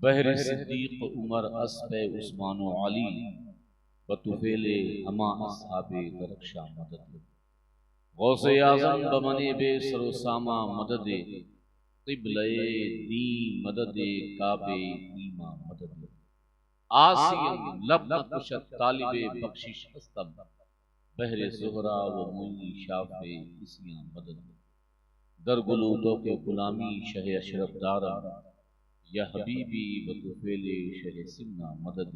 बहर सिद्दीक उमर अस्बे उस्मान व अली बतुफेले हमा अस्हाबे दरक्षा मदद गौसे आज़म बमने बे सरोसामा मदद क़िबले दी मदद काबे ईमा मदद आसियन लब नकुशत तालिबे बख्शिश हस्तम बहरे ज़ुहरा व मुई शाफे इसियां मदद दरगुलू तो के गुलामी शह अशरफ दारम या हबीबी बतुफेले शह सिन्ना मदद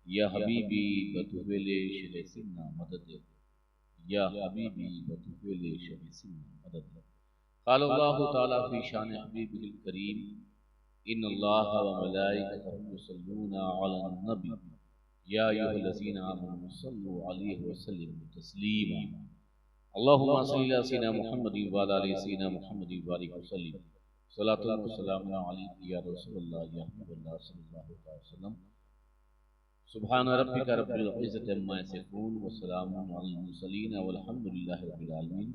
या हबीबी बतुफेले शह सिन्ना मदद या हबीबी बतुफेले शह सिन्ना मदद क़ाल अल्लाहु तआला फ़ी शान हबीबिल करीम इन्नल्लाह व मलाइकतहु युसल्लूना अलन नबी या अय्युहल्लज़ीना आमनू सल्लु अलैहि व सल्लिमू तस्लीमा अल्लाहुम्मा सल्लि अला सय्यिदिना मुहम्मदिन व अला आलि सय्यिदिना मुहम्मदिन व बारिक वसल्लिम सलातु व सलामुन अलैका या रसूलल्लाह या हबीबल्लाह सल्लल्लाहु अलैहि वसल्लम सुब्हान रब्बिका रब्बिल इज़्ज़ति अम्मा यसिफून व सलामुन अलल मुरसलीन वल्हम्दुलिल्लाहि रब्बिल आलमीन।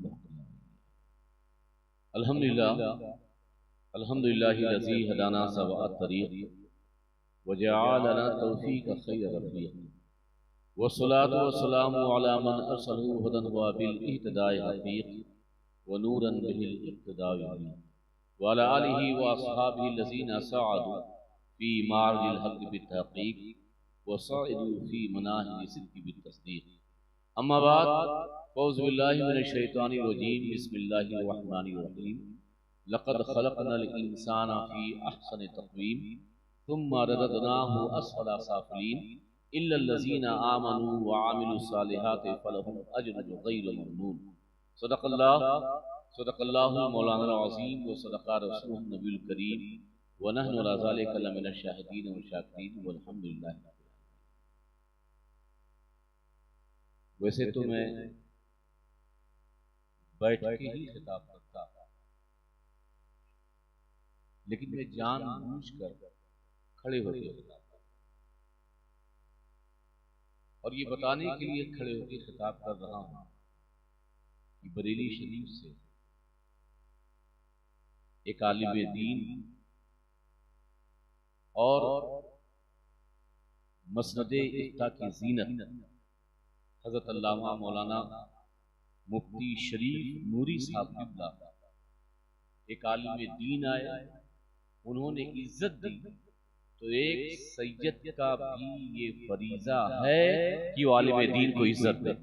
अल्हम्दुलिल्लाह अल्हम्दुलिल्लाहिल्लज़ी हदाना सवाअत तरीक़ व जअलना तौफ़ीक़ खैर रफ़ीक़ वस्सलातु वस्सलामु अला मन अरसलहु हुदन व बिल इह्तिदाइ हक़ीक़ व नूरन बिहिल इक़्तिदाइ व अला आलिहि व अस्हाबिहि लज़ीना सअदू फ़ी मारजिल हक़्क़ बित्तहक़ीक़ व सअदू फ़ी मनाहिल सिद्क़ि बित्तस्दीक़। अम्मा बाद फ़ौज़ु बिल्लाहि मिनश शैतानिर रजीम बिस्मिल्लाहिर रहमानिर रहीम लक़द ख़लक़नल इंसाना फ़ी अहसनि तक़वीम थुम्मा रददनाहु अस्फ़ला साफ़िलीन इल्लल्लज़ीना आमनू व आमिलुस्सालिहाति फ़लहुम अज्रुन ग़ैरु ममनून। सदक़ल्लाहुल मौलानाल अज़ीम व सदक़ा रसूलुहुन नबियुल करीम व नहनु अला ज़ालिका लमिनश शाहिदीन व शाकिरीन वल्हम्दुलिल्लाहि रब्बिल आलमीन। वैसे तो मैं बैठ के ही खिताब करता, लेकिन मैं जानबूझकर खड़े होकर खिताब करता और ये बताने के लिए खड़े होकर खिताब कर रहा हूं कि बरेली शरीफ से एक आलिम दीन और मसनदे इफ्ता की ज़ीनत हज़रत अल्लामा मौलाना मुफ्ती शरीफ नूरी साहब किबला एक आलिम दीन आए, उन्होंने इज्जत दी, तो एक सैयद का भी ये फरीजा है कि वो आलिम दीन को इज्जत दे।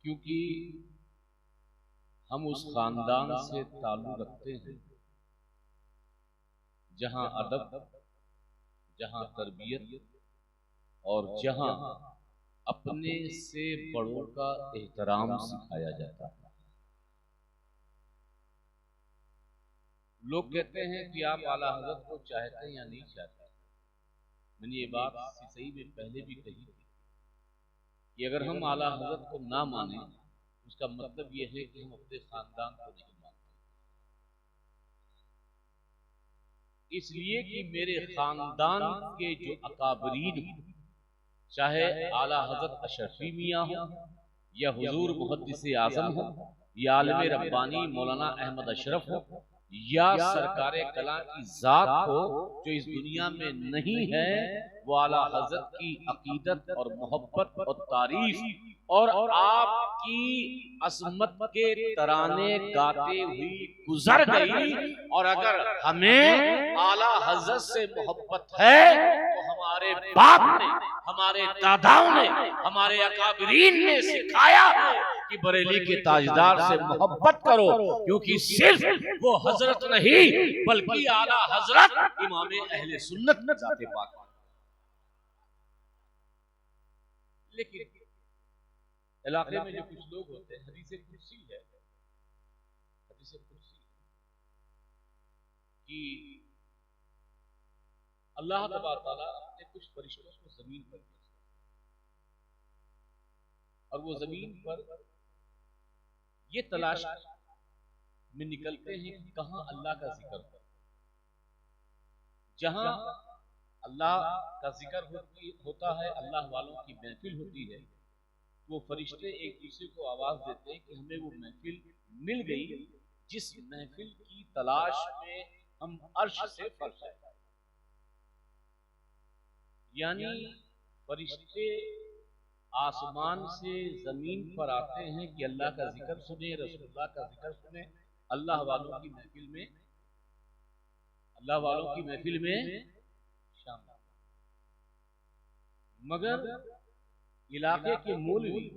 क्योंकि हम उस खानदान से ताल्लुक़ रखते हैं जहां अदब, जहां तरबियत और जहां अपने से बड़ों का एहतराम सिखाया जाता है। लोग कहते हैं कि आप आला हज़रत को चाहते हैं या नहीं चाहते। मैंने ये बात सही में पहले भी कही थी कि अगर हम आला हज़रत को ना माने, उसका मतलब ये है कि हम अपने खानदान को नहीं मानते, इसलिए कि मेरे खानदान के जो अकाबरीन, चाहे आला हज़रत अशरफी मियाँ हो या हुजूर मुहद्दिस आज़म हो या आलिम रब्बानी मौलाना अहमद अशरफ हो या सरकारे कला की जात हो, जो इस दुनिया में नहीं है, वो आला हज़रत की अकीदत और मोहब्बत और तारीफ और आपकी असमत के तराने गाते हुई गुजर गई। और अगर हमें आला हज़रत से मोहब्बत है तो हमारे बाप ने, हमारे दादाओं ने, हमारे अकाबरीन ने सिखाया है कि बरेली के ताजदार से मोहब्बत करो, क्योंकि सिर्फ वो हजरत नहीं बल्कि आला हजरत इमाम अहले सुन्नत जाते पाक। लेकिन इलाके में जो कुछ लोग होते हैं, हदीस कुर्सी है, हदीस कुर्सी कि अल्लाह तबारक व तआला अपने कुछ फरिश्तों को जमीन पर भेजता है और वो जमीन पर ये तलाश में निकलते हैं कि कहां अल्लाह का जिक्र हो, जहां अल्लाह का जिक्र होता है, अल्लाह वालों की महफिल होती है, वो फरिश्ते एक दूसरे को आवाज देते हैं कि हमें वो महफिल मिल गई जिस महफिल की तलाश में हम अर्श से फर्श है। यानी फरिश्ते आसमान से जमीन पर आते हैं कि अल्लाह का जिक्र सुने, रसूलुल्लाह का जिक्र सुने, अल्लाह वालों की महफिल में शामिल। मगर इलाके के मौलवी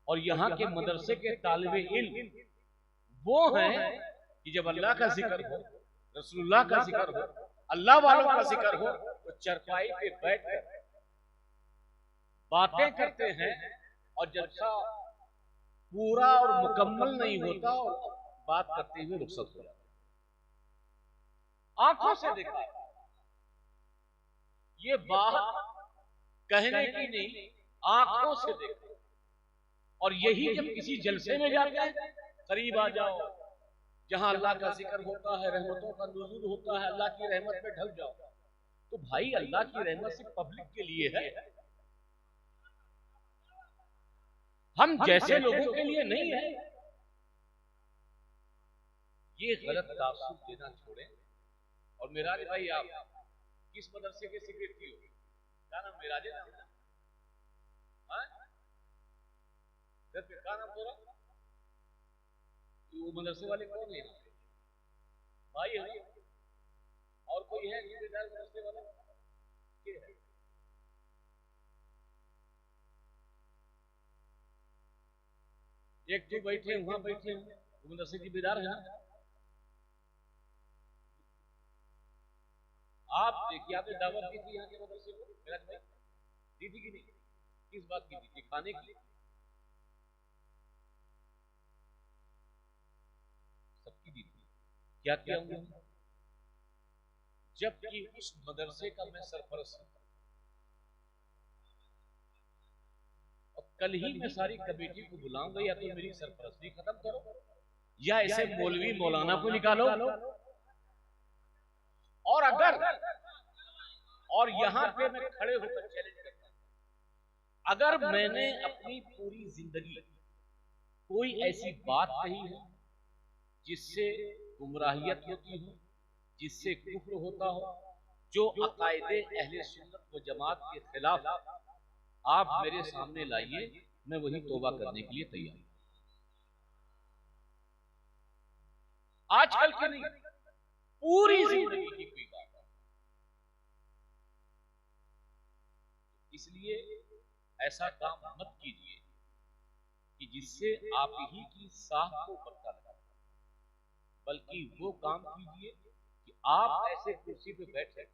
और यहाँ के मदरसे के तालिबे इल्म वो हैं कि जब अल्लाह का जिक्र हो, रसूलुल्लाह का जिक्र हो, अल्लाह वालों का जिक्र हो, तो चरपाई पे बैठकर बातें करते हैं और जलसा पूरा और मुकम्मल नहीं होता और बात करते हुए रुखसत हो जाते। आंखों से देखा, ये बात कहने की नहीं, आंखों से देखा। और यही जब किसी जलसे में जाते हैं, करीब आ जाओ, जहां अल्लाह का जिक्र होता है, रहमतों का नुज़ूल होता है, अल्लाह की रहमत पे ढल जाओ, तो भाई अल्लाह की रहमत सिर्फ पब्लिक के लिए है, हम जैसे लोगों के लिए नहीं है। ये गलत तासुब देना छोड़ें। और मेराज भाई, आप किस मदरसे के सेक्रेटरी हो? क्या नाम? मेराज नाम है? क्या नाम बोला? वो मदरसे वाले कौन है? भाई है और कोई है जिम्मेदार मदरसे वाला? के है? एक तो बैठे वहां बैठे हैं, वो मदरसे की बेदार है ना। आप देखिए, आपने दावत दी थी यहाँ के मदरसे को, मेरा भाई, दी थी कि नहीं? किस बात की दी थी? खाने की? सबकी दी थी। क्या किया उन्होंने? जबकि उस मदरसे का मैं सरपरस्त हूं और कल ही मैं सारी कमेटी को बुलाऊंगा, या तो मेरी सरपरस्ती खत्म करो या ऐसे मौलवी मौलाना को निकालो। और अगर, और यहां पे मैं खड़े होकर चैलेंज करता हूं, अगर मैंने अपनी पूरी जिंदगी कोई ऐसी बात कही है जिससे गुमराहियत होती हो, जिससे कुफ्र होता हो, जो अकायदे अहले सुन्नत व जमात के खिलाफ, आप मेरे सामने लाइए, मैं वही तौबा करने के लिए तैयार हूं। आजकल की नहीं, पूरी जिंदगी की कोई बात। इसलिए ऐसा काम मत कीजिए कि जिससे आप ही की साख को पक्का लगा, बल्कि वो काम कीजिए कि आप ऐसे कुर्सी पे बैठे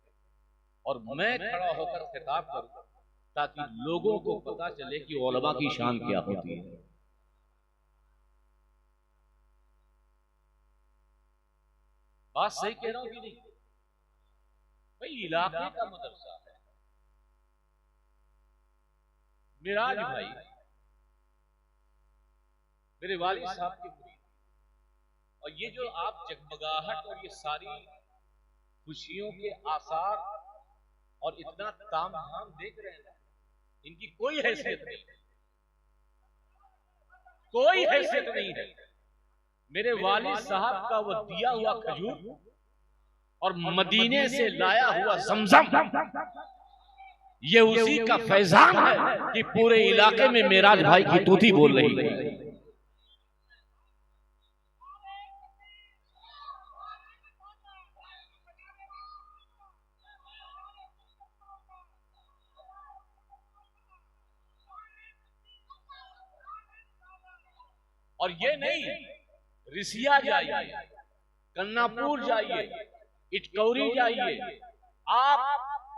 और मैं खड़ा होकर खिताब करूं, ताकि लोगों को पता चले कि उलमा की शान क्या होती है। बात सही कह रहा हूं कि नहीं भाई? इलाके का मदरसा है। मिराज भाई मेरे वालिद साहब के मुरीद, और ये जो आप जगमगाहट और ये सारी खुशियों के आसार और इतना ताम झाम देख रहे हैं, इनकी कोई हैसियत नहीं है, कोई हैसियत नहीं है। मेरे वालिद साहब का वो दिया हुआ खजूर और मदीने से लाया हुआ ज़मज़म, ये उसी का फैजान है कि पूरे इलाके में मेराज भाई की तूती बोल रही है। और ये नहीं, रिसिया जाइए, कन्नापुर जाइए, इटकौरी जाइए, आप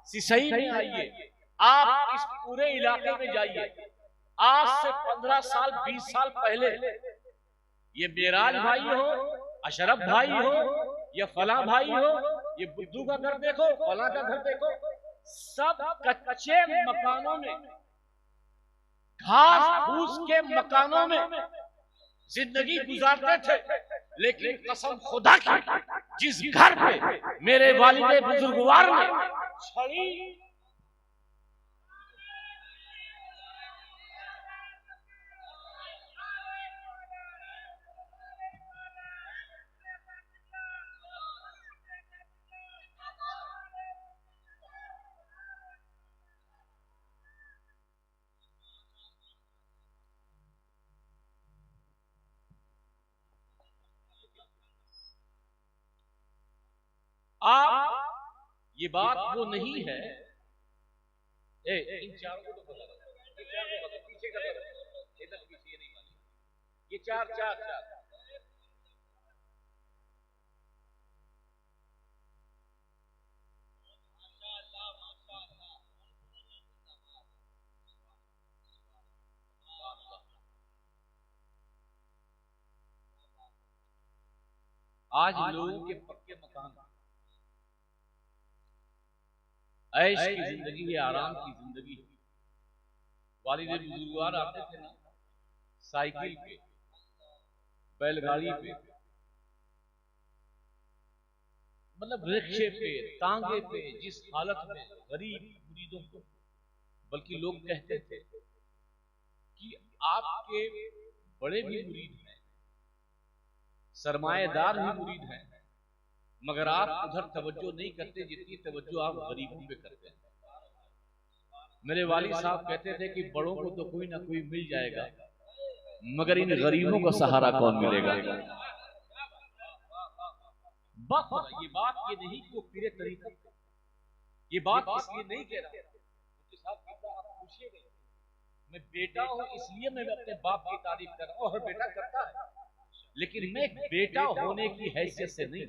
सिसई में आइए, आप इस पूरे इलाके में जाइए। आज से 15 साल 20 साल पहले ये मेराज भाई हो, अशरफ भाई हो, या फला भाई हो, ये बुद्धू का घर देखो, फला का घर देखो, सब कच्चे मकानों में, घास फूस के मकानों में जिंदगी गुजारते थे। लेकिन कसम खुदा की, जिस घर पे मेरे वालिदे बुजुर्गवार ने छड़ी आप, ये बात वो नहीं है। इन चारों को तो पता लगा, ये चार को पता, पीछे का इधर पीछे ये नहीं मानी, ये चार चार चार। आज लोगों के पक्के मकान, ऐश की जिंदगी है, आराम की जिंदगी है। वालिदे बुजुर्गवार आते थे ना साइकिल पे, बैलगाड़ी पे, मतलब रिक्शे पे, तांगे पे, जिस हालत में गरीब मुरीदों को, बल्कि लोग कहते थे कि आपके बड़े भी मुरीद हैं, सरमाएदार भी मुरीद हैं, मगर आप उधर तवज्जो नहीं करते जितनी तवज्जो आप गरीबों पे करते हैं। मेरे वालिद साहब कहते थे कि बड़ों को तो कोई ना कोई मिल जाएगा, मगर इन गरीबों का सहारा कौन मिलेगा। बस ये बात ये नहीं कि वो पीरे तरीके, ये बात इसलिए नहीं कह रहा उनके साथ आप पूछिएगा, मैं बेटा हूं इसलिए मैं अपने बाप की तारीफ कर रहा हूं, और बेटा करता है, लेकिन मैं बेटा होने की हैसियत से नहीं,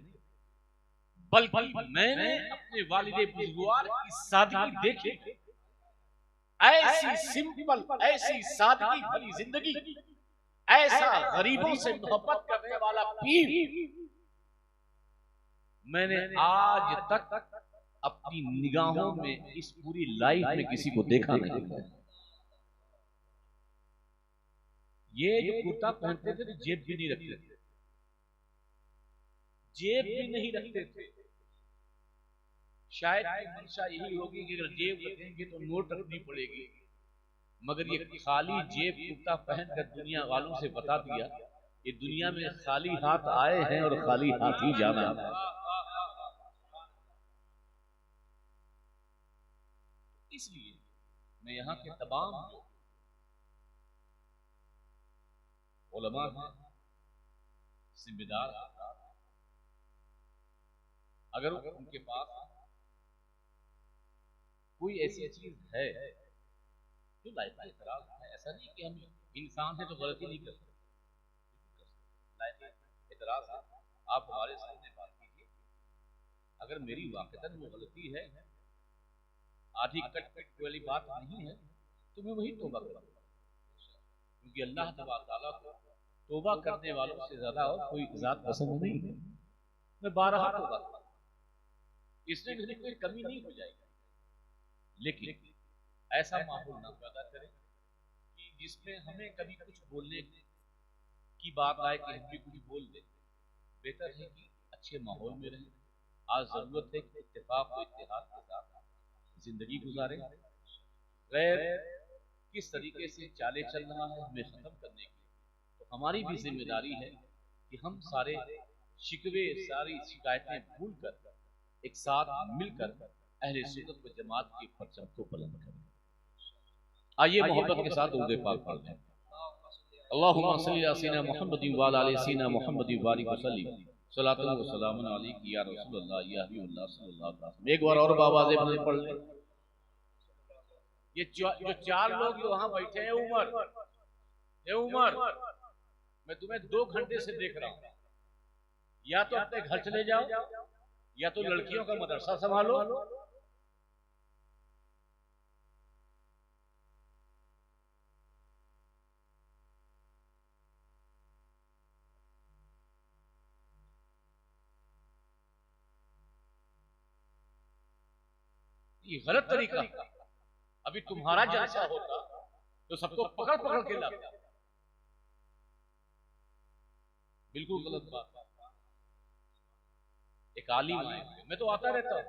बल्कि मैंने अपने वालिदे बुजुर्गवार की सादगी देखी, ऐसी सिंपल, ऐसी सादगी भरी जिंदगी, ऐसा गरीबों से मोहब्बत करने वाला पीर मैंने आज तक अपनी निगाहों में इस पूरी लाइफ में किसी को देखा नहीं। ये जो कुर्ता पहनते थे तो जेब भी नहीं रखते थे, जेब भी नहीं रखते थे। शायद मंशा यही होगी कि अगर जेब रखेंगे तो नोट रखनी पड़ेगी, मगर ये खाली जेब कुर्ता पहनकर दुनिया वालों से बता दिया कि दुनिया में खाली हाथ आए हैं और खाली हाथ ही जाना है। इसलिए मैं यहाँ के तमाम उलमा हैं, जिम्मेदार, अगर उनके पास कोई ऐसी चीज है जो लायक एतराज है, ऐसा नहीं कि हम इंसान है तो गलती नहीं कर सकते, लायक एतराज है, आप हमारे सामने बात कीजिए, अगर मेरी वाकईतन वो गलती है, आधी कट पिट वाली बात नहीं है, तो मैं वही तौबा करूंगा, क्योंकि अल्लाह तआला को तौबा करने वालों से ज्यादा और कोई जात पसंद नहीं है। मैं बारहा तौबा करूंगा, इसमें मेरी कोई कमी नहीं हो जाएगी, लेकिन ऐसा माहौल ना पैदा करें कि जिसमें हमें कभी कुछ बोलने की बात आए कि हम भी कुछ बोल दें। बेहतर है कि अच्छे माहौल में रहें। आज जरूरत है कि इत्तेफाक और इत्तेहाद के साथ जिंदगी गुजारें। गैर किस तरीके से चाले चल रहा है हमें खत्म करने की, तो हमारी भी जिम्मेदारी है कि हम सारे शिकवे, सारी शिकायतें भूल कर एक साथ मिलकर अहले सुन्नत व जमात के परचम को बुलंद करें। आइए मोहब्बत के साथ दुरूद पाक पढ़ते हैं। अल्लाहुम्मा सल्ली अला सय्यिदिना मुहम्मदिन व अला आलि सय्यिदिना मुहम्मदिन व बारिक वसल्लिम सलातन व सलामुन अलैका या रसूलल्लाह या हबीबल्लाह सल्लल्लाहु अलैहि वसल्लम। एक बार और आवाज़ में पढ़ लें। ये जो चार लोग जो वहां बैठे हैं, उमर, मैं तुम्हें 2 घंटे से देख रहा हूं, या तो अपने घर चले जाओ या तो लड़कियों का मदरसा संभालो। ये गलत तरीका। अभी तुम्हारा जलसा होता तो सबको पकड़ पकड़ के लाता, बिल्कुल गलत बात। एक आलिम आए, मैं तो आता रहता हूँ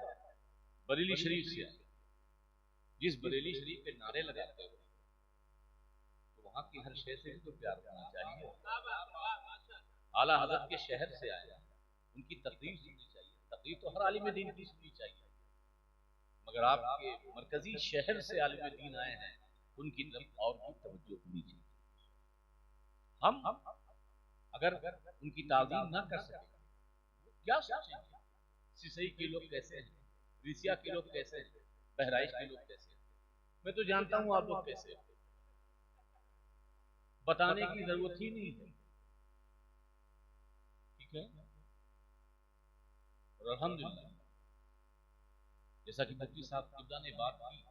बरेली शरीफ से, जिस बरेली शरीफ पे नारे लगाते हो तो वहां की हर शहर से भी तो प्यार करना चाहिए। आला हजरत के शहर से आए, उनकी तकरीर सुननी चाहिए। तकरीर तो हर आलिम दीन की सुननी चाहिए, मगर आपके मरकजी शहर से आलिम दीन आए हैं, उनकी तरफ और भी तवज्जो होनी चाहिए। हम अगर उनकी ताज़ीम ना कर सके क्या सोचेंगे? सिसई के लोग कैसे हैं, रिसिया के लोग कैसे हैं, बहराइच के लोग कैसे हैं, मैं तो जानता हूं आप लोग कैसे हैं, बताने की जरूरत ही नहीं है। ठीक है, और अल्हम्दुलिल्लाह जैसा कि मुफ्ती साहब किबला ने बात की,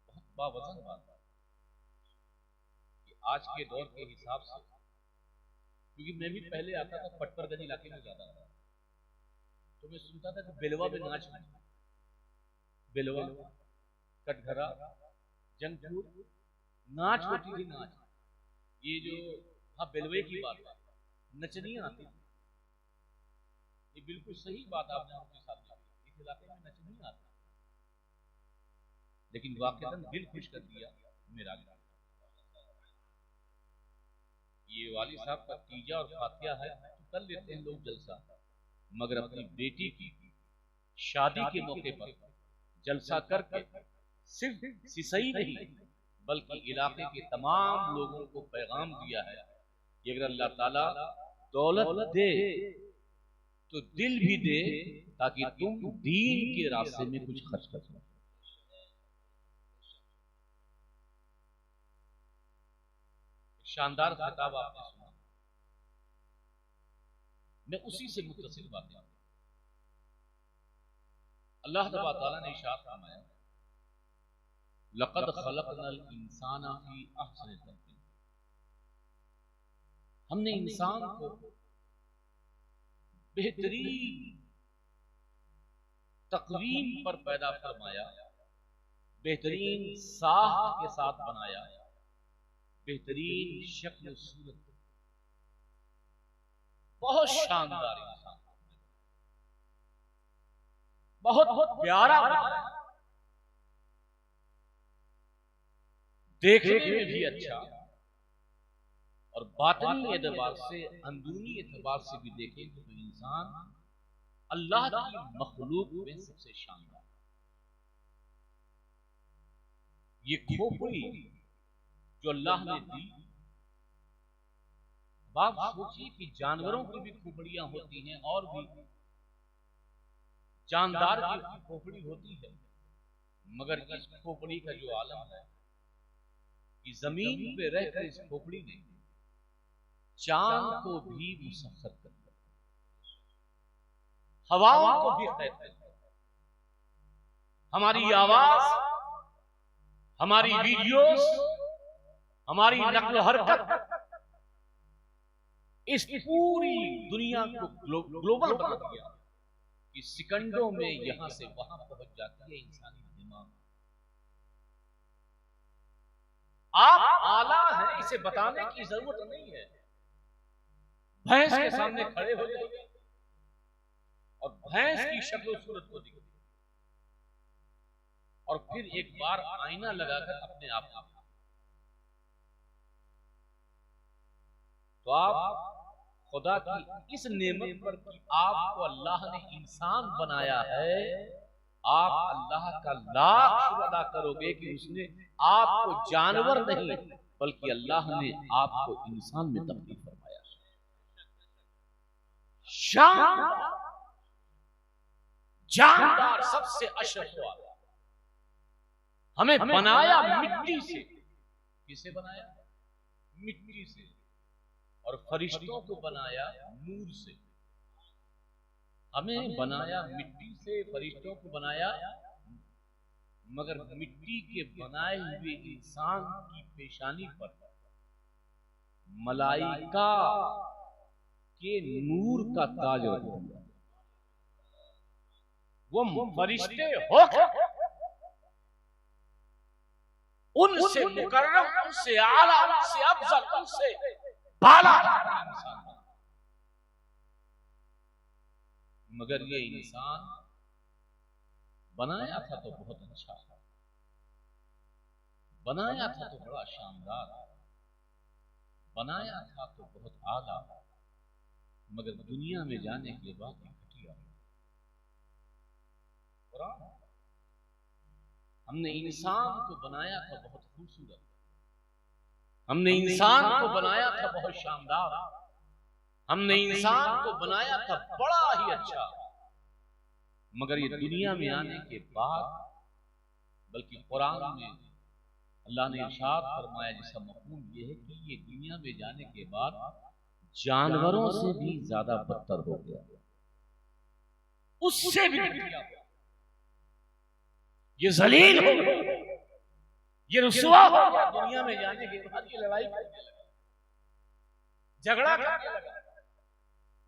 बहुत बावजन बात कि आज के दौर के हिसाब से, क्योंकि मैं भी पहले आता था पटपरगंज इलाके में जाता था, तो मैं सुनता था कि बेलवा में नाच होता, बेलवा, कटघरा, जंगपुर नाच होती थी। नाच, ये जो हाँ बेलवे की बात है, नचनियां आती थी। ये बिल्कुल सही बात आपने उनके साथ की, इस इलाके में नचनियां आती, लेकिन वाकईतन दिल खुश कर दिया मेरा। ये वाली साहब का तीजा और फातिया है तो कर लेते हैं लोग जलसा, मगर अपनी बेटी की शादी के मौके पर जलसा करके सिर्फ सिसई नहीं बल्कि इलाके के तमाम लोगों को पैगाम दिया है कि अगर अल्लाह ताला दौलत दे तो दिल भी दे, ताकि तुम दीन के रास्ते में कुछ खर्च कर सको। शानदार खिताब आपने सुना, मैं उसी से मुत्तसिल बातें। अल्लाह तआला ने इरशाद फरमाया, लक़द खलक़नल इंसाना फी अहसनि तक़वीम, हमने इंसान को बेहतरीन तक़वीम पर पैदा फरमाया, बेहतरीन साख के साथ बनाया, बेहतरीन शक्ल सूरत, बहुत शानदार इंसान, बहुत प्यारा बनाया, देखने में भी अच्छा और बातनी एतबार से, अंदरूनी एतबार से भी देखें तो इंसान अल्लाह की मखलूक में सबसे शानदार। ये खोपड़ी जो अल्लाह ने दी, आप सोचिए कि जानवरों की भी खोपड़ियां होती हैं और भी जानदार की खोपड़ी होती है, मगर इस खोपड़ी का जो आलम है कि जमीन पे रहकर इस खोपड़ी ने चांद को भी मुसख्खर कर दिया, हवाओं को भी खैर कर दिया, हमारी आवाज, हमारी वीडियोस, हमारी नक्ल हरकत इस पूरी दुनिया को ग्लोबल बना दिया कि सेकंडों में यहां से वहां पहुंच जाती है इंसानी दिमाग। आप आला हैं, इसे बताने की जरूरत नहीं है। भैंस के सामने खड़े हो जाइए और भैंस की शक्ल सूरत को दिखाइए, और फिर एक बार आईना लगाकर अपने आप को, तो आप खुदा की इस नेमत पर कि आपको अल्लाह ने इंसान बनाया है, आप अल्लाह का लाख शुक्र अदा करोगे कि उसने आपको जानवर नहीं बल्कि अल्लाह ने आपको इंसान में तब्दील फरमाया। जानदार, सबसे अशरफ वाला, हमें बनाया मिट्टी से। किसे बनाया? मिट्टी से। और फरिश्तों को बनाया नूर से। हमें बनाया मिट्टी से, फरिश्तों को बनाया, मगर मिट्टी के बनाए हुए इंसान की पेशानी पर मलाइका के नूर का ताज रख दिया। वो फरिश्ते हो उनसे मुकर्रम, उनसे आला, उनसे अफजल, उनसे बाला इंसान। मगर ये इंसान बनाया था तो बहुत अच्छा, बनाया था तो बड़ा शानदार, बनाया था तो बहुत आला, मगर दुनिया में जाने के बाद ये घटिया। हमने इंसान को बनाया था बहुत खूबसूरत, हमने इंसान को बनाया था बहुत शानदार, हमने इंसान को बनाया था बड़ा ही अच्छा, मगर ये दुनिया में आने के बाद, बल्कि कुरान में अल्लाह ने इरशाद फरमाया जिसका मफहूम ये है कि ये दुनिया में जाने के बाद जानवरों से भी ज्यादा बदतर हो गया, उससे भी घटिया, ये जलील हो गया, ये रुसवा हो गया। दुनिया में जाने के बाद ये लड़ाई करने लगा, झगड़ा करने लगा,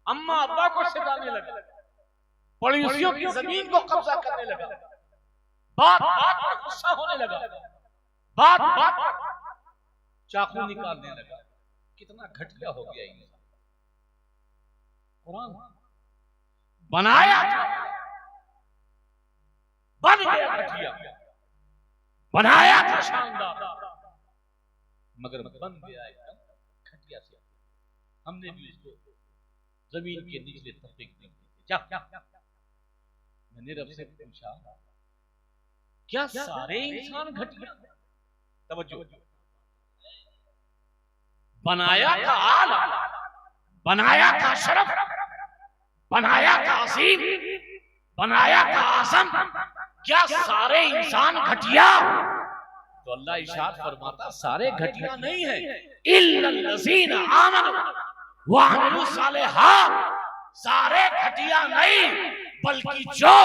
अम्मा अब्बा को सताने लगा, पड़ोसियों की जमीन को कब्जा करने लगा, बात बात पर गुस्सा होने लगा, बात बात पर चाकू निकालने लगा। कितना घटिया हो गया इंसान। कुरान बनाया था, बन गया घटिया, बनाया था शानदार, मगर बन गया एकदम घटिया से। हमने भी इसको जमीन के निचले तबके नहीं दिए। मैंने रब से पूछा क्या सारे इंसान घटिया? तवज्जो, बनाया था आला, बनाया था शरफ, बनाया था असीम, बनाया था आसम, क्या सारे इंसान घटिया? तो अल्लाह इरशाद फरमाता सारे घटिया नहीं है, इल्लल्लज़ीना आमनू व अमिलुस सालिहात, सारे घटिया नहीं, बल्कि जो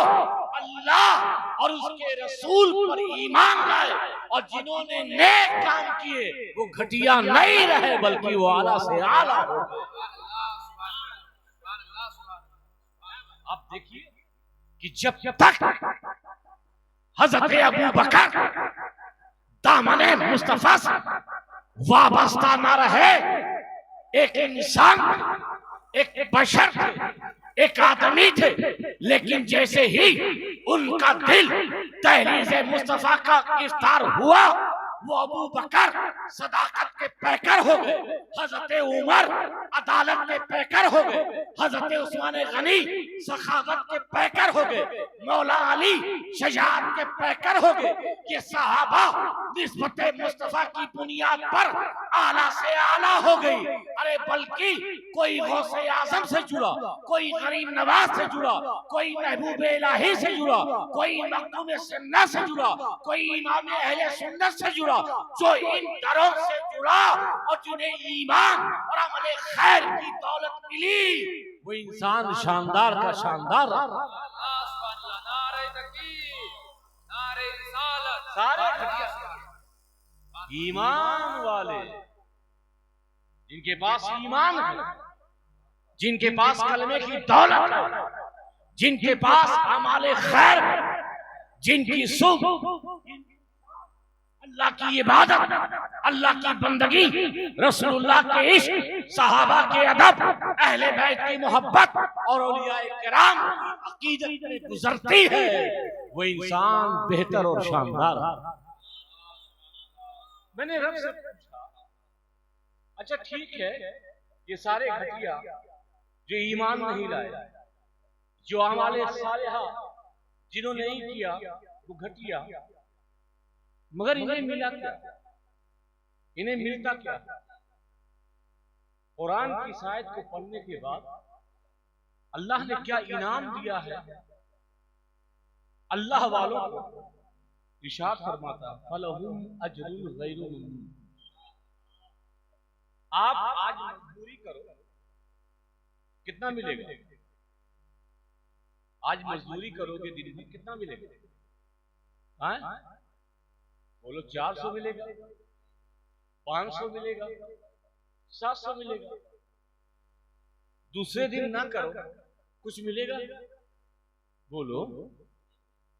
अल्लाह और उसके रसूल पर ईमान लाए और जिन्होंने नेक काम किए वो घटिया नहीं रहे, बल्कि वो आला से आला हो गए। आप देखिए कि जब तक हजरत अबू बकर दामने मुस्तफा से वाबस्ता न रहे, एक इंसान, एक बशर थे, एक आदमी थे, लेकिन जैसे ही उनका दिल तहरीज़े मुस्तफा का गिरफ्तार हुआ, वो अबू बकर सदाकत के पैकर हो गए, हजरत उमर अदालत के पैकर हो गए, हजरत उस्मान गनी सखावत के पैकर हो गए, मौला अली शजाअत के पैकर हो गए। ये सहाबा निस्बत मुस्तफा की बुनियाद पर आला से आला हो गई। अरे बल्कि कोई गौसे आजम से जुड़ा, कोई गरीब नवाज से जुड़ा, कोई महबूब इलाही से जुड़ा, कोई मखदूम सुन्नत से जुड़ा, कोई इमाम अहले सुन्नत से जुड़ा, जो इन दरों से जुड़ा और जिन्हें ईमान और अमले खैर की दौलत मिली, वो इंसान शानदार का शानदार सारे ईमान वाले, जिनके पास ईमान है, जिनके पास कलमे की दौलत है, जिनके पास अमाले खैर है, जिनकी सुबह अल्लाह की इबादत, अल्लाह की बंदगी, रसूलुल्लाह के इश्क, सहाबा के अदब, अहले बैत की मोहब्बत और औलियाए किराम की अकीदत में गुजरती है, वो इंसान बेहतर और शानदार। मैंने रब से पूछा, अच्छा ठीक है, ये सारे घटिया जो ईमान नहीं लाए, जो अमाले सालिहा जिन्होंने नहीं किया वो घटिया, मगर इन्हें मिला क्या? इन्हें मिलता क्या? कुरान की आयत को पढ़ने के बाद अल्लाह ने क्या इनाम दिया है अल्लाह वालों को। इरशाद फरमाता फलहुम अजरुन गैरु ममनून, आप आज मजदूरी करो, कितना मिलेगा? आज मजदूरी करोगे दिन में कितना मिलेगा? हाँ? बोलो 400 मिलेगा, 500 मिलेगा, 700 मिलेगा। दूसरे दिन ना करो कुछ मिलेगा? बोलो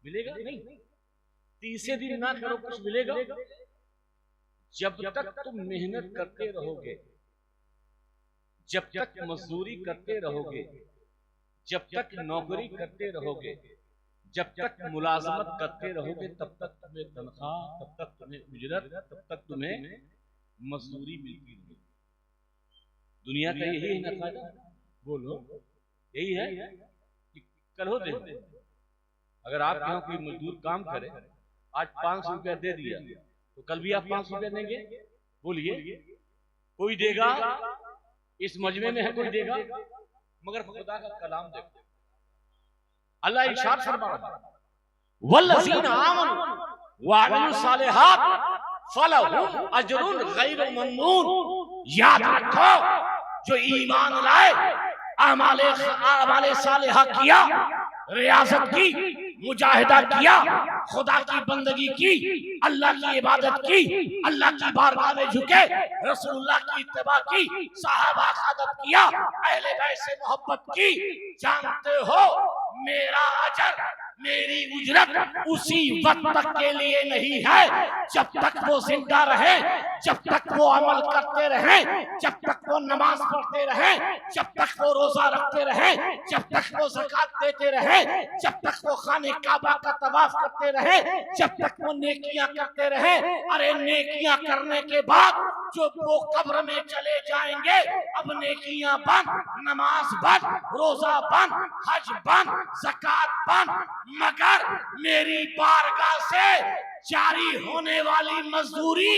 मिलेगा नहीं। तीसरे दिन ना करो कुछ मिलेगा? जब तक तुम मेहनत करते रहोगे, जब तक मजदूरी करते रहोगे, जब तक नौकरी करते रहोगे, जब तक मुलाजमत करते रहोगे, तब तक तुम्हें तनख्वाह, तब तक तुम्हें उजरत, तब तक तुम्हें मजदूरी मिलती रहेगी। दुनिया का यही है ना फायदा, बोलो यही है कि कल हो देखो, अगर आप यहाँ कोई मजदूर काम करे, आज 500 रुपया दे दिया तो कल भी आप 500 रुपया देंगे? बोलिए, कोई देगा? इस मजमे में है कोई देगा? मगर खुदा का कलाम देखो, अल्लाह इरशाद फरमा रहा है, वल्लज़ीना आमनू व अमिलुस सालिहात फलहुम अजरुन गैरु ममनून। याद रखो, जो ईमान लाए, आमाले सालिहा किया, रियाजत की, मुजाहिदा किया, खुदा की बंदगी की, अल्लाह की इबादत की, अल्लाह की बारगाह में झुके, रसूलुल्लाह की इत्तिबा की, सहाबा का अदब किया, अहले बैत से मोहब्बत की, जानते हो मेरा अजर, मेरी उजरत उसी वक्त तक के लिए नहीं है जब तक वो जिंदा रहे, जब तक वो अमल करते रहे, जब तक वो नमाज पढ़ते रहे, जब तक वो रोजा रखते रहे, जब तक वो ज़कात देते रहे, जब तक वो खाने काबा का तवाफ करते रहे, जब तक वो नेकियां करते रहे। अरे नेकियां करने के बाद जो वो कब्र में चले जाएंगे, अब नेकियां बंद, नमाज बंद, रोजा बंद, हज बंद, ज़कात बंद, मगर मेरी बारगाह से जारी होने वाली मजदूरी,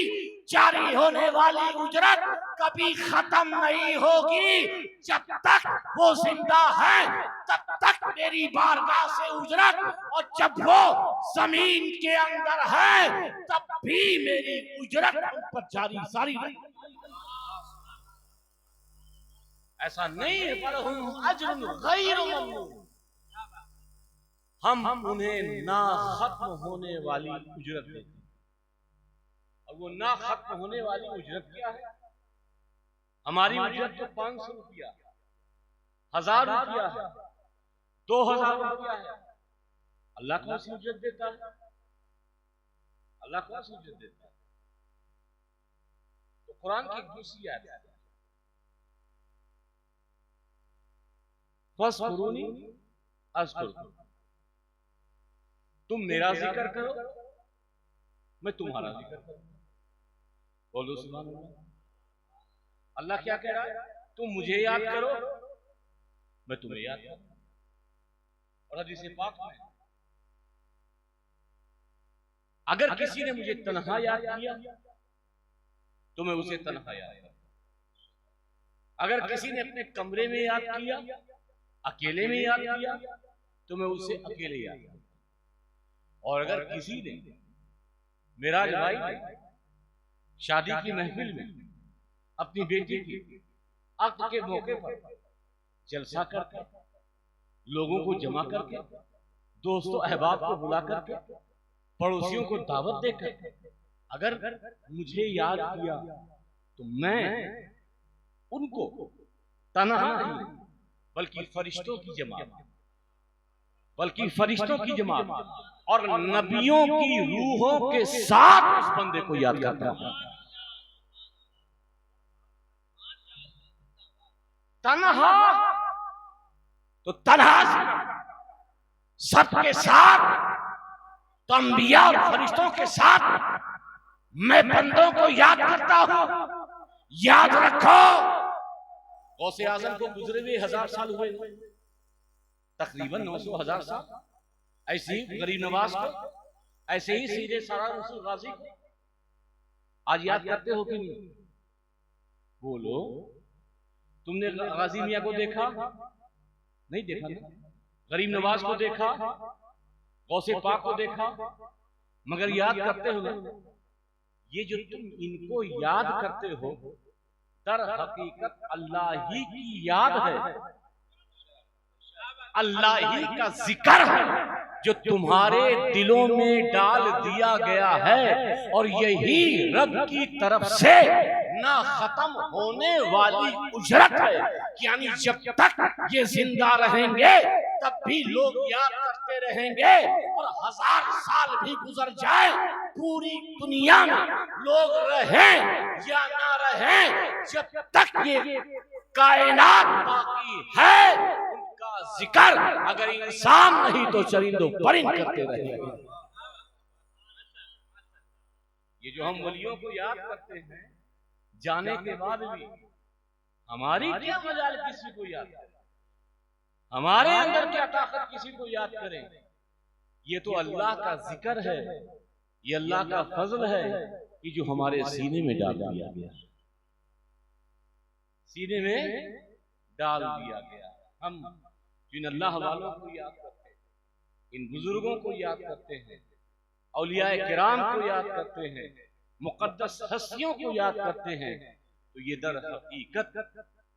जारी होने वाली उजरत कभी खत्म नहीं होगी। जब तक वो जिंदा है तब तक मेरी बारगाह से उजरत, और जब वो जमीन के अंदर है तब भी मेरी उजरत उन पर जारी सारी रहेगी। ऐसा नहीं है फलहुम अजरुन गैरु ममनून, हम उन्हें ना खत्म होने वाली उजरत देते हैं। और वो ना खत्म होने वाली उजरत क्या है? हमारी उजरत तो 500 रुपया, 1000 रुपया है, 2000 रुपया है। अल्लाह कौन सी उजरत देता है? अल्लाह कौन सी उजरत देता है? तो कुरान की दूसरी आयत है, फज़कुरूनी अज़कुरकुम, तुम मेरा जिक्र करो, मैं तुम्हारा जिक्र करूं। बोलो सुभान अल्लाह। अल्लाह क्या कह रहा है? तुम मुझे याद करो, मैं तुम्हें याद करूं। और हदीस पाक में, अगर किसी ने मुझे तन्हा याद किया तो मैं उसे तन्हा याद करूं। अगर किसी ने अपने कमरे में याद किया, अकेले में याद किया, तो मैं उसे अकेले याद करूं। और अगर किसी ने मेराज भाई शादी की महफिल में अपनी बेटी की अक़्द के मौके पर जलसा करके, लोगों को जमा करके, दोस्तों अहबाब को बुला करके, पड़ोसियों को दावत देकर अगर मुझे याद किया तो मैं उनको तन्हा नहीं बल्कि फरिश्तों की जमात, बल्कि फरिश्तों की जमात और नबियों की रूहों के साथ उस बंदे को याद करता हूं। तन्हा तो तन्हा सबके साथ, तो अंबिया और फरिश्तों के साथ मैं बंदों को याद करता हूं। याद रखो, गौसे आजम को गुजरे हुए 1000 साल हुए, तकरीबन 900,000 साल। ऐसे ही गरीब नवाज को, ऐसे ही सीधे सारा रसूल गाजी को आज याद करते हो कि नहीं? बोलो, तुमने गाजी मियां को देखा? नहीं देखा ना? गरीब नवाज को देखा, गौसे पाक को देखा, मगर याद करते हो ना? ये जो तुम इनको याद करते हो, दर हकीकत अल्लाह ही की याद है, अल्लाह ही का जिक्र है जो तुम्हारे दिलों में डाल दिया गया है। और यही रब की तरफ से ना खत्म होने वाली उजरत है। यानी जब तक ये जिंदा रहेंगे तब भी लोग याद करते रहेंगे, और 1000 साल भी गुजर जाए, पूरी दुनिया में लोग रहें या ना रहें, जब तक ये कायनात बाकी है उनका जिक्र अगर इंसान नहीं तो चरिंदो परिंद करते रहेंगे। ये जो हम वलियों को याद करते हैं जाने के बाद भी हमारी क्या मजाल किसी को याद करें, हमारे अंदर क्या ताकत किसी को याद करें। ये तो अल्लाह का जिक्र है, ये अल्लाह का फजल है कि जो हमारे सीने में डाल दिया गया, सीने में डाल दिया गया। हम जिन अल्लाह वालों को याद करते हैं, इन बुजुर्गों को याद करते हैं, औलियाए किराम को याद करते हैं, मुकद्दस हस्तियों को याद करते हैं, तो ये दर हकीकत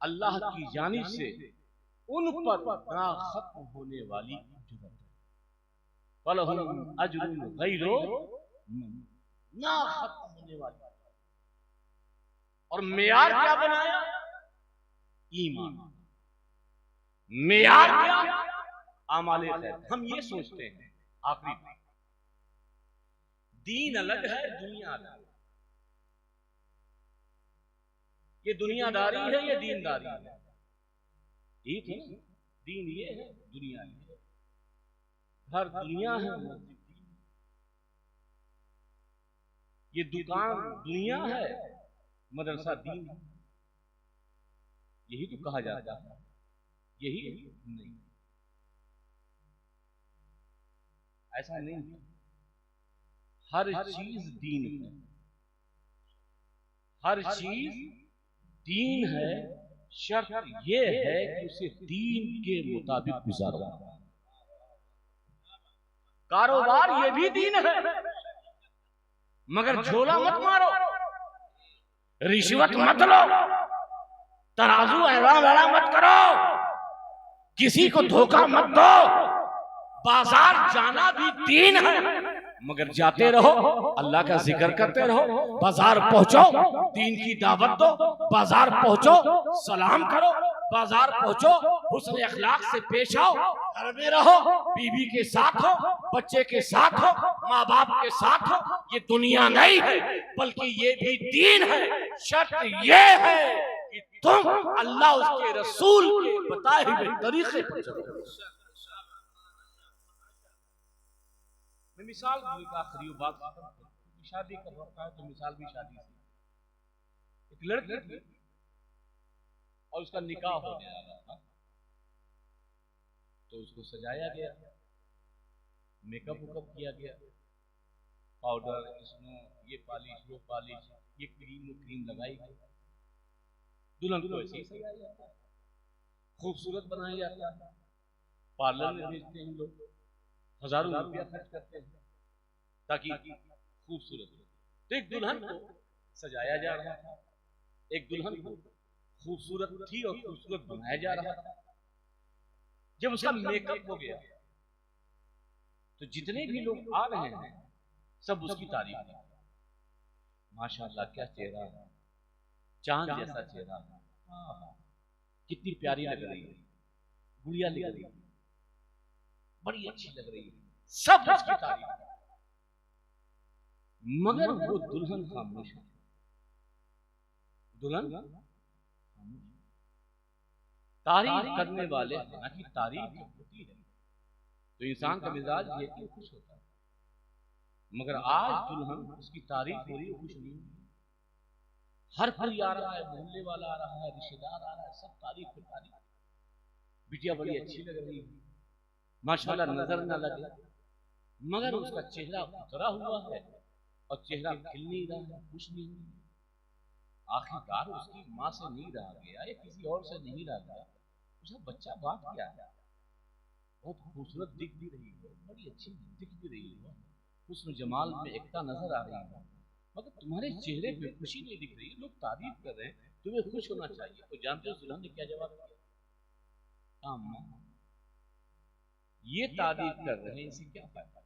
अल्लाह की जानिब से उन पर ना खत्म होने वाली जुर्रत है। फलहुम अज्रुन गैरो ना खत्म होने वाली। और मेयार क्या बनाया? ईमान। मेयार क्या? आमाले खैर। हम ये सोचते हैं आखिरी दीन अलग है, दुनिया अलग है। ये दुनियादारी है, ये दीनदारी है। ठीक है, दीन ये है, दुनिया ये है। घर दुनिया है, ये दुकान दुनिया है, मदरसा दीन है। यही तो कहा जाता है, यही नहीं, ऐसा नहीं है। हर चीज दीन है, हर चीज दीन है। शर्त यह है कि उसे दीन के मुताबिक गुजारो। कारोबार ये भी दीन है, मगर झोला मत मारो, रिश्वत मत लो, तराजू ऐरा वैरा मत करो, किसी को धोखा मत दो। बाजार जाना भी दीन है, मगर जाते रहो, अल्लाह का जिक्र करते रहो। बाजार पहुंचो, दीन की दावत दो। बाजार पहुंचो, सलाम करो। बाजार पहुंचो, हुस्न अखलाक से पेश आओ। घर में रहो, बीवी के साथ हो, बच्चे के साथ हो, माँ बाप के साथ हो। ये दुनिया नहीं है, बल्कि ये भी दीन है। शर्त ये है कि तुम अल्लाह उसके रसूल के बताए हुए तरीके पर चलो। मैं मिसाल आखिरी बात, शादी का वक्त है तो मिसाल भी शादी से। एक लड़की थी और उसका निकाह होने आ रहा था, तो उसको सजाया गया, मेकअप वुकअप किया गया, पाउडर, स्नो, ये पॉलिश, वो पॉलिश, ये क्रीम, वो क्रीम लगाई गई। दुल्हन को ऐसे ही सजाया जाता है, खूबसूरत बनाया जाता है। पार्लर में भेजते हैं लोग, हजारों रुपया खर्च करते हैं ताकि खूबसूरत हो। तो एक दुल्हन को सजाया जा रहा था, एक दुल्हन को खूबसूरत थी और खूबसूरत बनाया जा रहा था। जब उसका मेकअप हो गया तो जितने भी लोग आ रहे हैं सब उसकी तारीफ की। माशाअल्लाह, क्या चेहरा है, चांद जैसा चेहरा है, कितनी प्यारी लग रही है, गुड़िया लग रही है, बड़ी अच्छी लग रही है, सब उसकी तारीफ। मगर वो दुल्हन खामोश है, दुल्हन तारीफ करने वाले, हालांकि तारीफ होती है तो इंसान का मिजाज ये कि खुश होता है, मगर आज दुल्हन उसकी तारीफ हो रही है, खुश नहीं है। हर कोई आ रहा है, मोहल्ले वाला आ रहा है, रिश्तेदार आ रहा है, सब तारीफ पे तारीफ। बिटिया बड़ी अच्छी लग रही है, माशाल्लाह, नजर न लगे, मगर उसका चेहरा उतरा हुआ है और चेहरा खिल नहीं रहा है, खुश नहीं है। आखिरकार उसकी माँ से नहीं रहा गया या किसी और से नहीं रहा गया, उसका बच्चा बात क्या है, बहुत खूबसूरत दिख भी रही है, बड़ी अच्छी दिख भी रही है, हुस्न जमाल में एकता नजर आ रही है, मगर तुम्हारे चेहरे पे खुशी नहीं दिख रही। लोग तारीफ कर रहे हैं, तुम्हें खुश होना चाहिए। तो जानते हो दुल्हन ने क्या जवाब दिया? अम्मा, ये तारीफ कर रहे हैं, इसे क्या फायदा?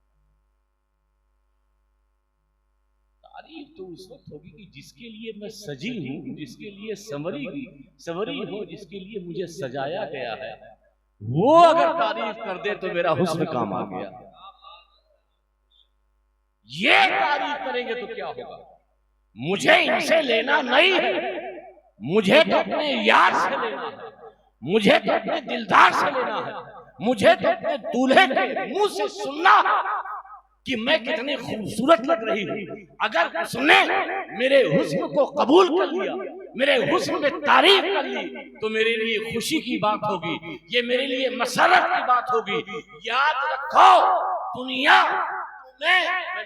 तारीफ तो उस वक्त होगी कि जिसके लिए मैं सजी हूं, जिसके लिए संवरी हो, जिसके लिए मुझे सजाया गया है, वो अगर तारीफ कर दे तो मेरा हुस्न काम आ गया। ये तारीफ करेंगे तो क्या होगा? मुझे इनसे लेना नहीं है, मुझे तो अपने यार से लेना है, मुझे तो अपने दिलदार से लेना है, मुझे तो अपने दूल्हे के मुंह से सुनना है कि मैं कितनी खूबसूरत लग रही हूँ। अगर उसने मेरे हुस्न को कबूल कर लिया, मेरे हुस्न में तारीफ कर ली, तो मेरे लिए खुशी की बात होगी, ये मेरे लिए मसरत की बात होगी। याद रखो दुनिया, मैं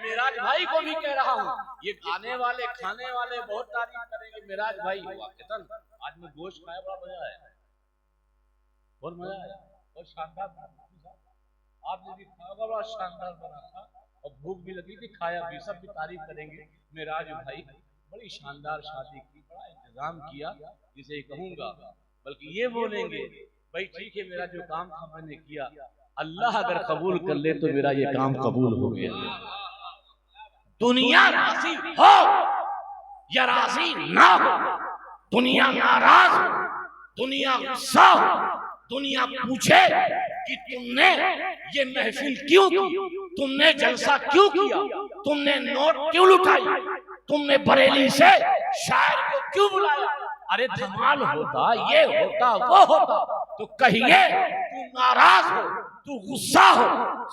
मेराज भाई को भी कह रहा हूँ, ये खाने वाले खाने वाले बहुत तारीफ करेंगे, मेराज भाई हुआ कितन आज मैं गोश्त खाया, बड़ा मजा आया, बहुत मजा आया, बहुत शानदार बना। आपने भी खाया, बड़ा शानदार बना था और भूख भी लगी थी, खाया भी, सब भी तारीफ करेंगे। मेराज भाई बड़ी शानदार शादी की, बड़ा इंतजाम किया, जिसे कहूंगा, बल्कि ये बोलेंगे भाई ठीक है मेरा जो काम था मैंने किया, अल्लाह अगर कबूल कर ले तो मेरा ये काम कबूल हो गया। दुनिया राजी हो या राजी ना हो, दुनिया नाराज हो, दुनिया गुस्सा हो, दुनिया पूछे कि तुमने ये महफिल क्यों की, तुमने जलसा क्यों किया, तुमने नोट क्यों लुटाई, तुमने बरेली से शायर को क्यों बुलाया, अरे धमाल होता, ये होता, वो होता, तो कहिए तू नाराज हो, तू गुस्सा हो,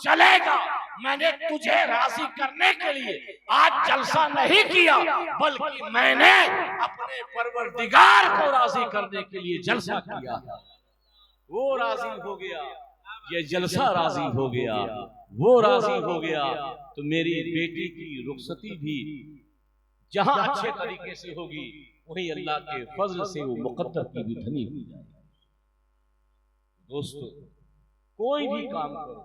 चलेगा। मैंने तुझे राजी करने के लिए आज जलसा नहीं किया, बल्कि मैंने अपने परवरदिगार को राजी करने के लिए जलसा किया। वो राजी हो गया, ये जलसा राजी हो गया, वो राजी हो गया, तो मेरी बेटी की रुखसती भी जहां अच्छे तरीके से होगी, वहीं अल्लाह के फजल से वो मुकद्दर की भी धनी हो जाएगी। दोस्तों, कोई भी काम करो,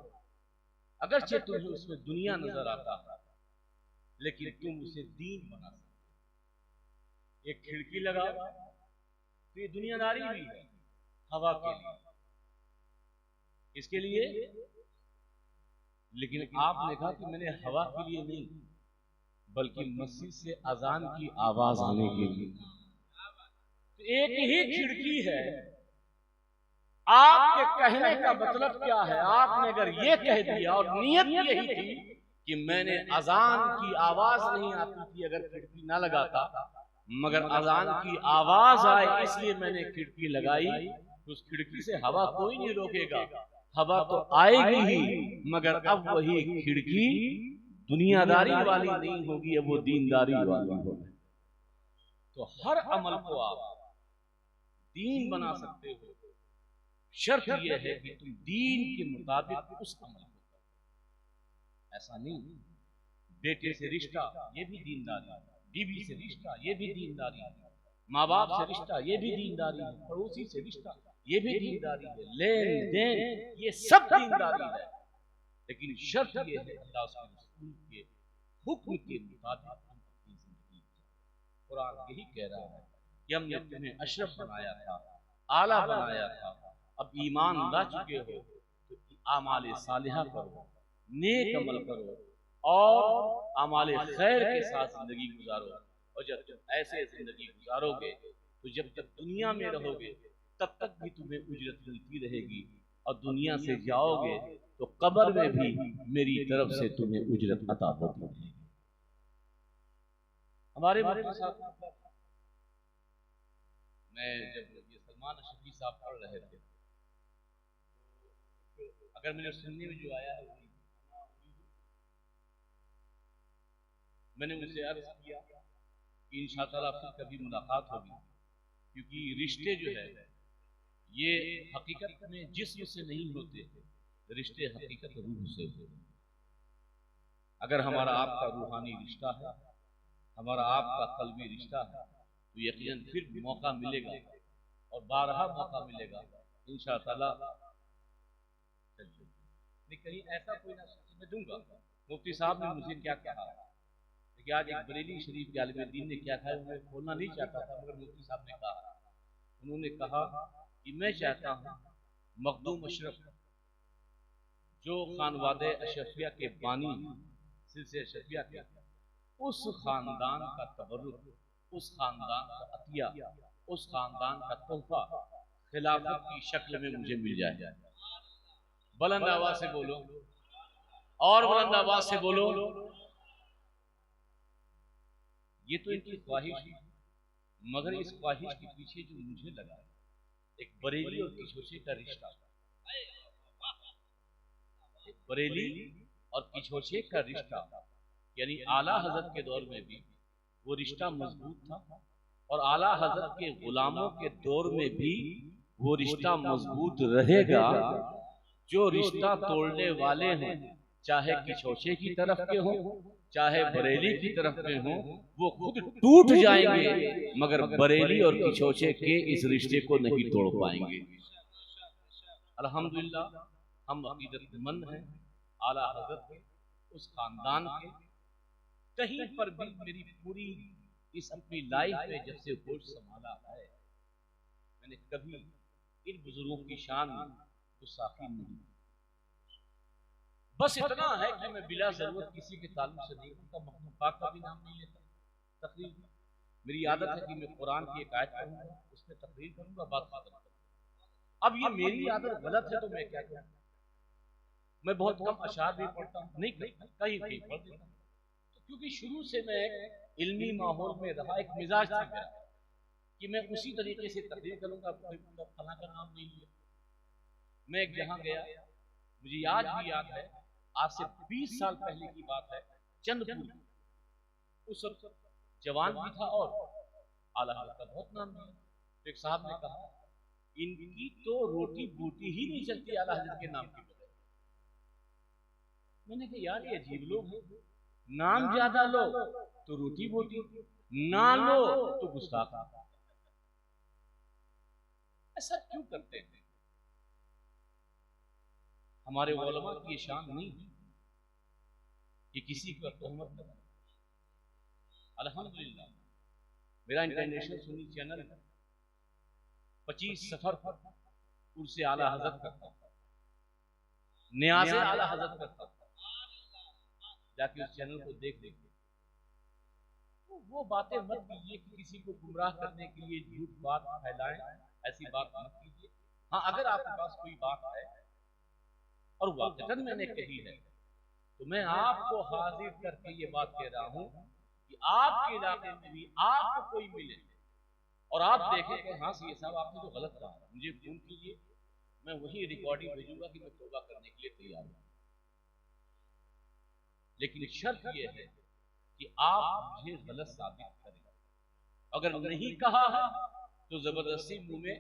अगरचे तुम्हें उसमें दुनिया नजर आता है, लेकिन तुम उसे दीन बना सकते। एक खिड़की लगाओ तो ये दुनियादारी भी है, हवा के लिए, इसके लिए, लेकिन आपने कहा कि मैंने हवा के लिए नहीं, बल्कि मस्जिद से अजान की आवाज आने के लिए। तो एक ही खिड़की है, आपके कहने का मतलब क्या है? आपने अगर ये कह दिया और नियत यही थी कि मैंने अजान की आवाज नहीं आती थी अगर खिड़की ना लगाता, मगर अजान की आवाज आए इसलिए मैंने खिड़की लगाई, तो उस खिड़की से हवा कोई नहीं रोकेगा, हवा तो आएगी ही, मगर अब वही खिड़की दुनियादारी वाली नहीं होगी, अब वो दीनदारी वाली होगी। तो हर अमल को आप दीन बना सकते हो, शर्त यह है कि तुम दीन के मुताबिक उस अमल को करो। ऐसा नहीं बेटे से रिश्ता ये भी दीनदारी, बीवी से रिश्ता ये भी दीनदारी, माँ बाप से रिश्ता ये भी दीनदारी है, पड़ोसी से रिश्ता ये भी दीनदारी है, लेन देन ये सब दीनदारी है, लेकिन शर्त ये है अल्लाह रसूल के हुक्म के मुताबिक हम अपनी जिंदगी। कुरान यही कह रहा है कि हमने तुम्हें अशरफ बनाया था, आला बनाया था, अब ईमान ला चुके हो तो आमाले सालिहा करो, नेक अमल करो और आमाले खैर के साथ जिंदगी गुजारो। और जब तुम ऐसे जिंदगी गुजारोगे तो जब तक दुनिया में रहोगे तब तक भी तुम्हें उजरत मिलती रहेगी, और दुनिया से जाओगे तो कब्र में भी मेरी तरफ से तुम्हें उजरत अता होती रहेगी। हमारे साथ मैं जब ये सलमान अशरफी साहब पढ़ रहे थे, अगर मैंने सुनने में जो आया है मैंने उनसे अर्ज किया कि इंशाअल्लाह फिर कभी मुलाकात होगी, क्योंकि रिश्ते जो है ये हकीकत में जिस्म से नहीं होते, रिश्ते हकीकत रूह से होते। अगर हमारा आपका रूहानी रिश्ता है, हमारा आपका कल्बी रिश्ता है, तो यकीनन फिर मौका मिलेगा और बारहा मौका मिलेगा इंशाअल्लाह। कहीं ऐसा कोई ना मैं दूंगा, मुफ्ती साहब ने मुझे क्या कहा, कि आज एक बरेली शरीफ के आलिम दीन ने क्या कहा, मैं बोलना नहीं चाहता था, मगर मुफ्ती साहब ने कहा, उन्होंने कहा कि मैं चाहता हूँ मखदूम अशरफ जो खानवादे अशरफिया के बानी सिलसिले अशरफिया के, उस खानदान का तबर्रुक, उस खानदान का अतिया, उस खानदान का तोहफा खिलाफत की शक्ल में मुझे मिल जाए। बुलंद आवाज से बोलो और बुलंद आवाज से बोलो। ये तो इनकी ख्वाहिश है, मगर इस ख्वाहिश के पीछे जो मुझे लगा एक बरेली और किशोचे का रिश्ता, एक बरेली और किशोचे का रिश्ता, यानी आला हजरत के दौर में भी वो रिश्ता मजबूत था और आला हजरत के गुलामों के दौर में भी वो रिश्ता मजबूत रहेगा। जो रिश्ता तोड़ने वाले हों, चाहे किशोचे की तरफ के हों चाहे बरेली की तरफ के हों, वो खुद टूट जाएंगे मगर बरेली और किशोचे के इस रिश्ते को नहीं तोड़ पाएंगे। अल्हम्दुलिल्लाह हम अकीदतमंद हैं आला हजरत के, उस खानदान के। कहीं पर भी मेरी पूरी इस अपनी लाइफ में जब से होश संभाला है, मैंने कभी इन बुजुर्गों की शान में गुस्ताखी नहीं। बस इतना है कि मैं बिला जरूरत किसी के ताल्लुक से नहीं करता, मखलूकात का भी नाम नहीं लेता। तकरीर मेरी आदत है कि मैं कुरान की एक आयत पढ़ूंगा, उसमें तकरीर करूंगा, बात खत्म करूंगा। अब ये मेरी आदत गलत है तो मैं क्या करूं? मैं बहुत कम अशार भी पढ़ता हूं, नहीं कहीं कहीं पढ़ देता हूं, तो क्योंकि शुरू से मैं एक इल्मी माहौल में रहा, एक मिजाज था मेरा कि मैं उसी तरीके से तकरीर करूंगा, फला का नाम नहीं लिया। मैं एक जहां गया, मुझे आज भी याद है, आज से 20 साल पहले की बात है, चंदपुर, उस वक्त जवान भी था और आला हज़रत का बहुत नाम लिया। तो एक साहब ने कहा, इनकी तो रोटी बूटी ही नहीं चलती आला हज़रत के नाम के बगैर। मैंने कहा यार ये अजीब लोग हैं, नाम ज्यादा लो तो रोटी बूटी, ना लो तो गुस्ताख। ऐसा क्यों करते हैं? हमारे उलमा की ये शान नहीं है कि किसी पर तोहमत करना। अल्हम्दुलिल्लाह मेरा इंटरनेशनल सुन्नी चैनल 25 सफर उनसे आला हजरत करता, न्याज़े आला हजरत करता, जाके उस चैनल को देख लीजिए। तो वो बातें मत कीजिए कि किसी को गुमराह करने के लिए झूठ बात फैलाएं, ऐसी बात मत कीजिए। हाँ, अगर आपके पास कोई बात है और वाकईतन मैंने कही है तो मैं आपको हाजिर करके ये बात कह रहा हूं कि आपके इलाके में भी आपको कोई मिले और आप देखें कि हाँ सी साहब आपने तो गलत कहा, मुझे फोन कीजिए, मैं वही रिकॉर्डिंग भेजूंगा कि मैं तौबा करने के लिए तैयार हूं। लेकिन शर्त यह है कि आप मुझे गलत साबित करें। अगर नहीं कहा है तो जबरदस्ती मुंह में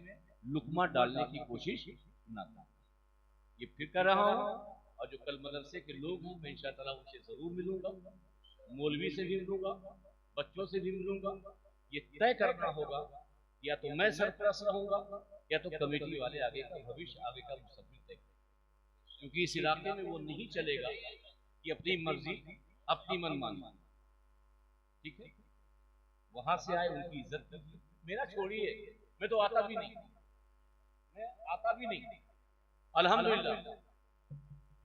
लुकमा डालने की कोशिश ना करें। ये फिर कर रहा हूं, और जो कल मदरसे के लोग हैं मैं इंशाअल्लाह उनसे जरूर मिलूंगा, मौलवी से भी मिलूंगा, बच्चों से भी मिलूंगा। ये तय करना होगा या तो मैं सरपरस्त रहूंगा या तो कमेटी वाले आगे का भविष्य, आगे का मुस्तकबिल तय करें। क्योंकि इस इलाके में वो नहीं चलेगा कि अपनी मर्जी अपनी मनमानी, ठीक है? वहां से आए उनकी इज्जत कीजिए, मेरा छोड़िए, मैं तो आता भी नहीं, मैं आता भी नहीं। अल्हम्दुलिल्लाह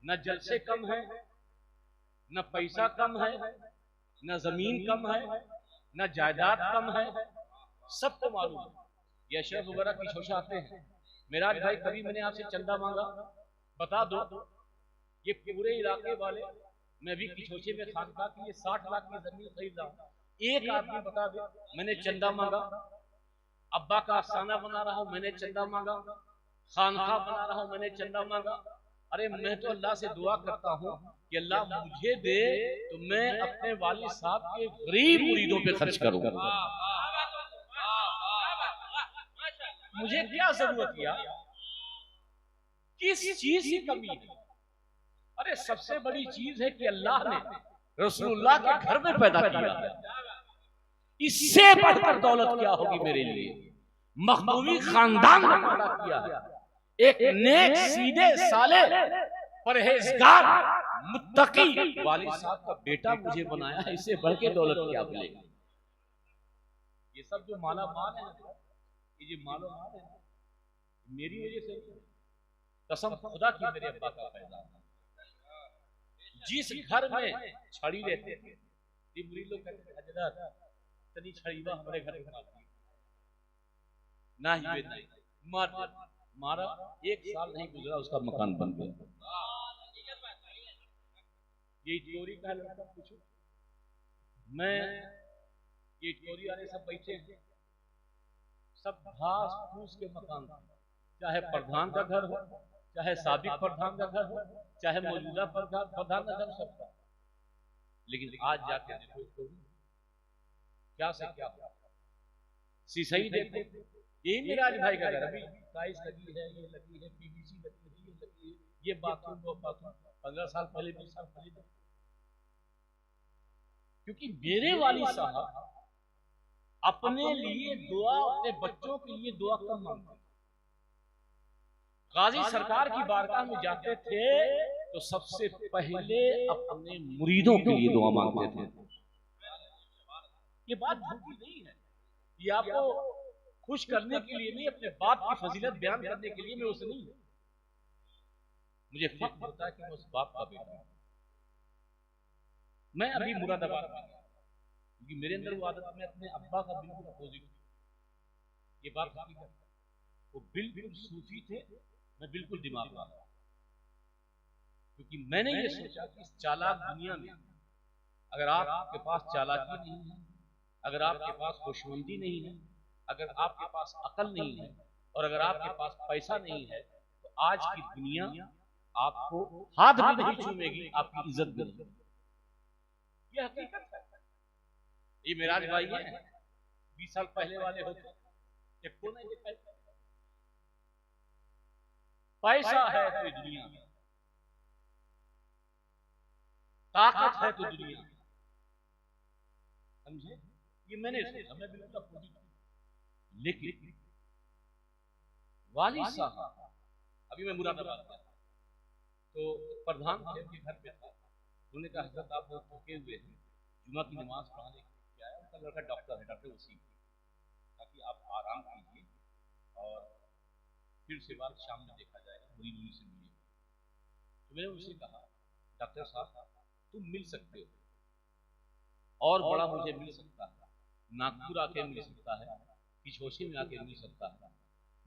न जलसे कम है, न पैसा कम है, न जमीन कम है, न जायदाद कम है, सबको मालूम है। ये अशरफ वगैरह की शोशा आते हैं, मेराज भाई कभी मैंने आपसे चंदा मांगा, बता दो। ये पूरे इलाके वाले, मैं भी किछोचे में खानका की 60 लाख की जमीन खरीद रहा हूं, एक आदमी बता दे मैंने चंदा मांगा। अब्बा का आस्थाना बना रहा हूं, मैंने चंदा मांगा। खानका बना रहा हूं, मैंने चंदा मांगा। अरे मैं तो अल्लाह से दुआ करता हूं कि अल्लाह मुझे दे तो मैं अपने वालिद साहब के गरीब मुरीदों पे खर्च करूंगा। मुझे क्या जरूरत है, किस चीज की कमी है? अरे सबसे बड़ी चीज है कि अल्लाह ने रसूलुल्लाह के घर में पैदा किया, इससे बढ़कर दौलत क्या होगी मेरे लिए? मखदूमी खानदान में पैदा किया है, एक नेक सीधे साले परहेजगार मुत्तकी वालिद साहब का बेटा मुझे बनाया है, इससे बढ़ के दौलत क्या मिलेगी? ये सब जो माला माल है, ये जो मालो माल है, मेरी वजह से कसम खुदा की मेरे अब्बा का पैदा। जिस घर में छड़ी रहते थे, ये बुरी लोग कहते थे हजरत तनी छड़ीवा हमारे घर में आती ना ही नहीं, मारा 1 साल नहीं गुजरा उसका मकान बन गया। ये चोरी का लड़का पूछो, मैं ये चोरी वाले सब बैठे हैं, सब घास फूस के मकान थे, चाहे प्रधान का घर हो, चाहे साबिक प्रधान का घर हो, चाहे मौजूदा प्रधान का घर, सबका। लेकिन आज जाके देखो क्या से क्या हो, सीसई देखो, यही मेराज भाई का घर, अभी टाइल्स लगी है, ये लगी है, पीवीसी लगी है, ये लगी है, ये बाथरूम वो बाथरूम 15 साल पहले 20 साल पहले। क्योंकि मेरे वाली साहब अपने लिए दुआ, अपने बच्चों के लिए दुआ कम मांगते। गाजी सरकार की बारगाह में जाते थे तो सबसे पहले अपने मुरीदों के लिए दुआ मांगते थे। ये बात झूठी नहीं है, ये आपको खुश करने के लिए नहीं, अपने बाप की फजीलत बयान करने के लिए मैं उसे नहीं हूं। मुझे फख्र होता है कि मैं उस बाप का बेटा हूं। मैं अभी मुरादाबाद में गया क्योंकि मेरे अंदर वो आदत, मैं अपने अब्बा का बिल्कुल अपोजिट। ये बात हकीकत, वो बिल्कुल सूफी थे, मैं बिल्कुल दिमाग वाला। क्योंकि मैंने ये सोचा कि इस चालाक दुनिया में अगर आपके पास चालाकी नहीं है, अगर आपके पास खुशमंदी नहीं है, अगर आपके पास अकल नहीं है, और अगर आपके पास पैसा नहीं है, तो आज की दुनिया आपको हाथ भी नहीं चूमेगी, आपकी इज्जत भी नहीं। ये हकीकत है। ये मेराज भाई है, 20 साल पहले वाले होते एक को नहीं देखा। पैसा है तो दुनिया, ताकत है तो दुनिया, समझे? ये मैंने सोचा, मैं बिल्कुल अपोजिट। लेकिन वाली साहब, अभी मैं मुरादाबाद गया तो प्रधान थे, उनके घर पे था। उन्होंने कहा हजरत आप बहुत थके हुए हैं, जुमा की नमाज पढ़ाने के आया। उनका लड़का डॉक्टर है, डॉक्टर वसीम, ताकि आप आराम कीजिए और फिर से बात शाम में देखा जाएगा, मुरीद मुरीद से मिलिए। तो मैंने उनसे कहा डॉक्टर साहब तुम मिल सकते हो, और बड़ा मुझे मिल सकता है, नागपुर आके मिल सकता है, पिछोशी में आके मिल सकता है,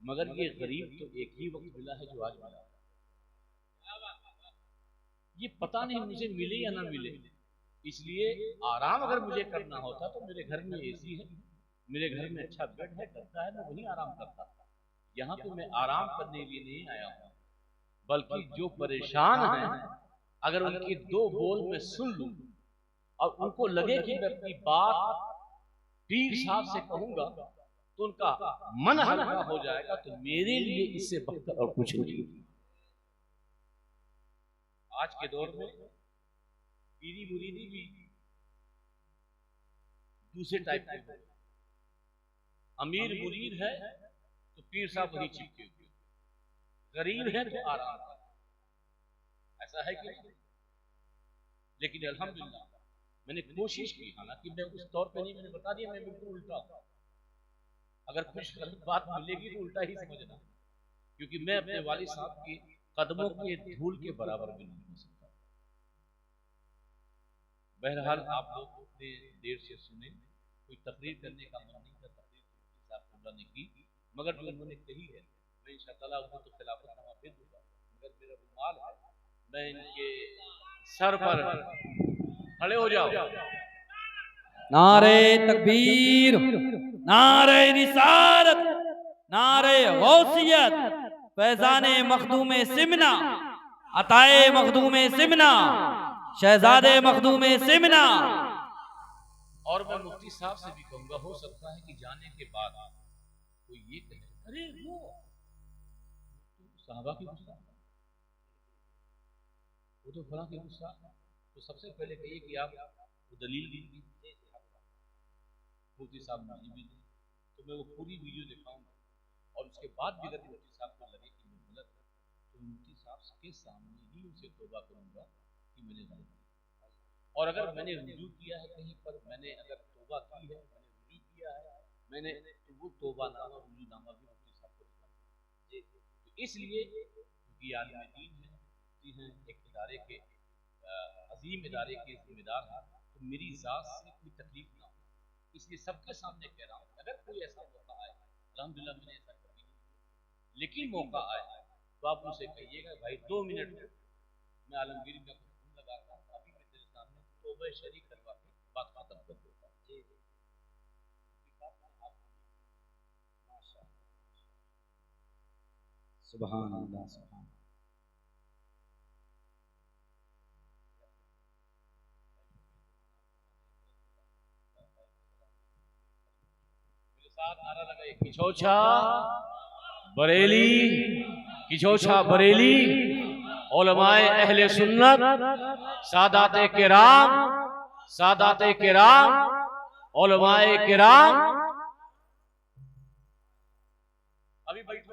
मगर ये गरीब तो एक ही वक्त मिला है जो आज मिला। ये पता नहीं मुझे मिले या ना मिले, इसलिए आराम अगर मुझे करना होता तो मेरे घर में एसी है, मेरे घर में अच्छा बेड है, गद्दा है, मैं वहीं आराम करता। यहाँ पे मैं आराम करने के लिए नहीं आया हूँ, बल्कि जो परेशान हैं अगर उनकी दो बोल में सुन लूं और उनको लगे कि मैं अपनी बात पीर साहब से कहूंगा तो उनका मन हल्का हो जाएगा, तो मेरे लिए इससे बढ़कर और कुछ नहीं। आज के दौर में पीरी मुरीदी भी दूसरे टाइप के, अमीर मुरीद है तो पीर साहब वही चिपके हुए, गरीब है तो आराम, ऐसा है कि नहीं? लेकिन अल्हम्दुलिल्लाह मैंने कोशिश की, हालांकि मैं उस तौर पे नहीं, मैंने बता दिया मैं बिल्कुल उल्टा हूं। अगर कुछ गलत बात मिलेगी तो उल्टा ही समझना, क्योंकि मैं अपने वालिद साहब के कदमों के धूल के बराबर भी नहीं हो सकता। बहरहाल आप लोग इतने देर से सुने, कोई तकरीर करने का मन नहीं था, तकरीर साहब ने की, मगर जो उन्होंने कही है मैं इंशाअल्लाह उनको तो खिलाफतनामा भेज दूंगा, मगर मेरा रुमाल है, मैं इनके सर पर खड़े हो जाओ। नारे तकबीर, नारे रिसालत, नारे गौसियत, फैजाने मखदूमे सिमना, अताए मखदूमे सिमना, शहजादे मखदूमे सिमना। और मैं मुफ्ती साहब से भी कहूंगा, हो सकता है कि जाने के बाद कोई ये कहे अरे वो साहबा की गुस्सा, वो तो फला की गुस्सा, तो सबसे पहले कहिए कि आप वो दलील दीजिए, मुफ्ती साहब नहीं भी दें तो मैं वो पूरी वीडियो दिखाऊंगा, और उसके बाद भी अगर मुफ्ती साहब को लगे कि मैं गलत तो मुफ्ती साहब के सामने ही उनसे तौबा करूंगा कि मैंने गलत किया। और अगर मैंने रुजू किया है कहीं पर, मैंने अगर तौबा की है, मैंने रुजू किया है, मैंने तो वो तौबा नामा रुजू नामा भी मुफ्ती साहब को दिखाऊंगा। तो इसलिए क्योंकि आलिम दीन है, मुफ्ती हैं, एक इदारे के अजीम इदारे के जिम्मेदार हैं, तो मेरी जात से कोई तकलीफ ना हो, इसलिए सबके सामने कह रहा हूँ अगर कोई ऐसा मौका आए, अल्हम्दुलिल्लाह मैंने ऐसा कभी नहीं किया, लेकिन मौका आए तो आप मुझसे कहिएगा भाई 2 मिनट में मैं आलमगीर का फोन लगाता हूँ, अभी मैं तेरे सामने तौबा शरीक करवा के बात खत्म कर देता हूँ। जी सुभान अल्लाह सुभान। किछोछा बरेली, किछोछा बरेली, उलमाए अहले सुन्नत, सादाते किराम, सादाते किराम, उलमाए किराम। अभी बैठ